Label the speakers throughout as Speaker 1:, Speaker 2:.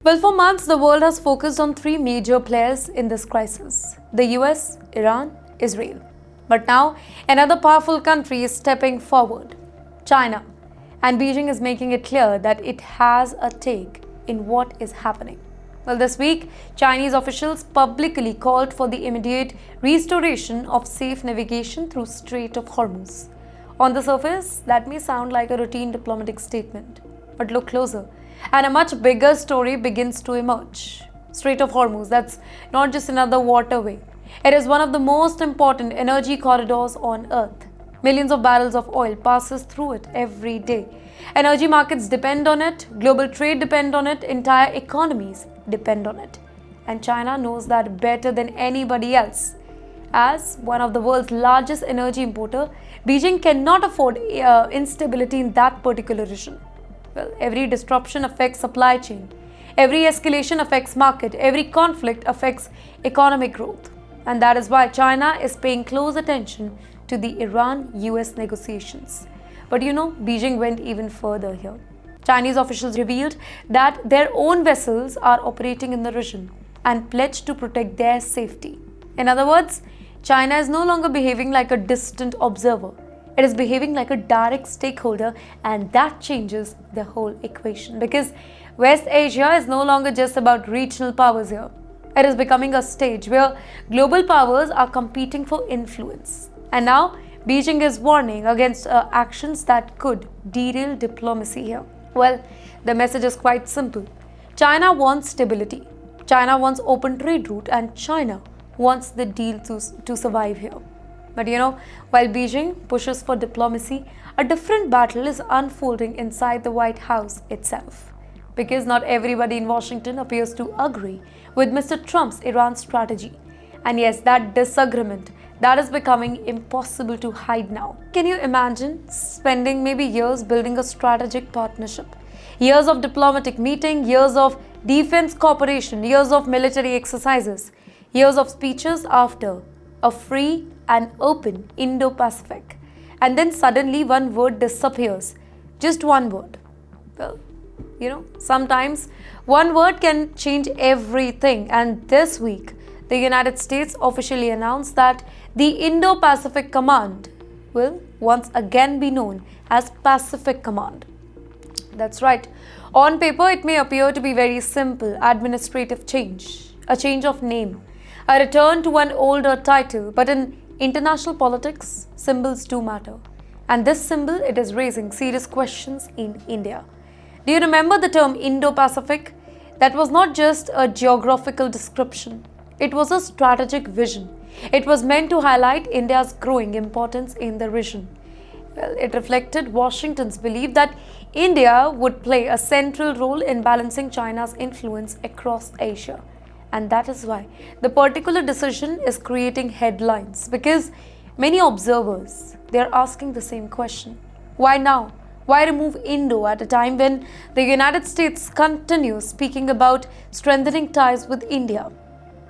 Speaker 1: Well, for months, the world has focused on three major players in this crisis: the US, Iran, Israel. But now, another powerful country is stepping forward: China. And Beijing is making it clear that it has a take in what is happening. Well, this week, Chinese officials publicly called for the immediate restoration of safe navigation through Strait of Hormuz. On the surface, that may sound like a routine diplomatic statement, but look closer, and a much bigger story begins to emerge. Strait of Hormuz, that's not just another waterway. It is one of the most important energy corridors on earth. Millions of barrels of oil passes through it every day. Energy markets depend on it, global trade depend on it, entire economies depend on it. And China knows that better than anybody else. As one of the world's largest energy importer, Beijing cannot afford instability in that particular region. Well, every disruption affects supply chain. Every escalation affects market. Every conflict affects economic growth. And that is why China is paying close attention to the Iran-US negotiations. But Beijing went even further here. Chinese officials revealed that their own vessels are operating in the region and pledged to protect their safety. In other words, China is no longer behaving like a distant observer. It is behaving like a direct stakeholder, and that changes the whole equation, because West Asia is no longer just about regional powers here. It is becoming a stage where global powers are competing for influence. And now, Beijing is warning against actions that could derail diplomacy here. Well, the message is quite simple. China wants stability. China wants open trade route, and China wants the deal to survive here. But while Beijing pushes for diplomacy, a different battle is unfolding inside the White House itself. Because not everybody in Washington appears to agree with Mr. Trump's Iran strategy. And yes, that disagreement, that is becoming impossible to hide now. Can you imagine spending maybe years building a strategic partnership? Years of diplomatic meeting, years of defense cooperation, years of military exercises, years of speeches after a free and open Indo-Pacific. And then suddenly one word disappears. Just one word. Well, sometimes one word can change everything. And this week, the United States officially announced that the Indo-Pacific Command will once again be known as Pacific Command. That's right. On paper, it may appear to be very simple administrative change, a change of name, a return to an older title, but in international politics, symbols do matter. And this symbol, it is raising serious questions in India. Do you remember the term Indo-Pacific? That was not just a geographical description. It was a strategic vision. It was meant to highlight India's growing importance in the region. Well, it reflected Washington's belief that India would play a central role in balancing China's influence across Asia. And that is why the particular decision is creating headlines, because many observers, they are asking the same question. Why now? Why remove Indo at a time when the United States continues speaking about strengthening ties with India?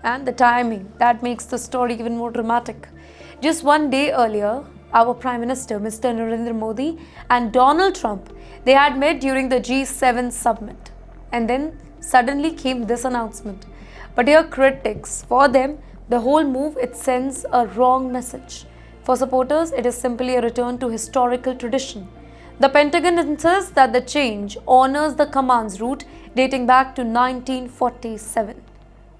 Speaker 1: And the timing, that makes the story even more dramatic. Just one day earlier, our Prime Minister, Mr. Narendra Modi, and Donald Trump, they had met during the G7 summit. And then suddenly came this announcement. But here, critics, for them, the whole move, it sends a wrong message. For supporters, it is simply a return to historical tradition. The Pentagon insists that the change honors the command's route dating back to 1947.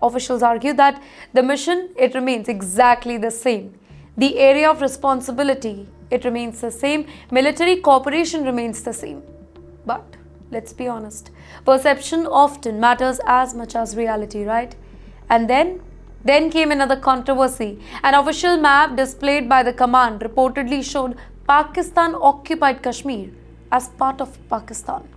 Speaker 1: Officials argue that the mission, it remains exactly the same. The area of responsibility, it remains the same. Military cooperation remains the same. But let's be honest, perception often matters as much as reality, right? And then came another controversy. An official map displayed by the command reportedly showed Pakistan-occupied Kashmir as part of Pakistan.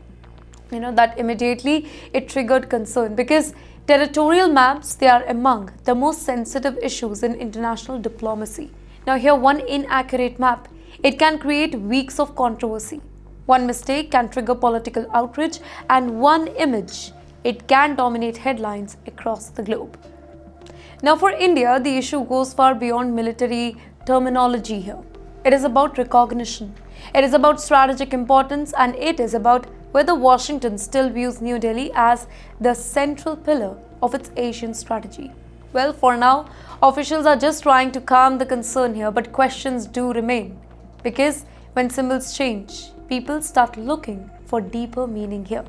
Speaker 1: That immediately it triggered concern, because territorial maps, they are among the most sensitive issues in international diplomacy. Now here, one inaccurate map, it can create weeks of controversy. One mistake can trigger political outrage, and one image, it can dominate headlines across the globe. Now for India, the issue goes far beyond military terminology here. It is about recognition. It is about strategic importance, and it is about whether Washington still views New Delhi as the central pillar of its Asian strategy. Well, for now, officials are just trying to calm the concern here, but questions do remain. Because when symbols change, people start looking for deeper meaning here.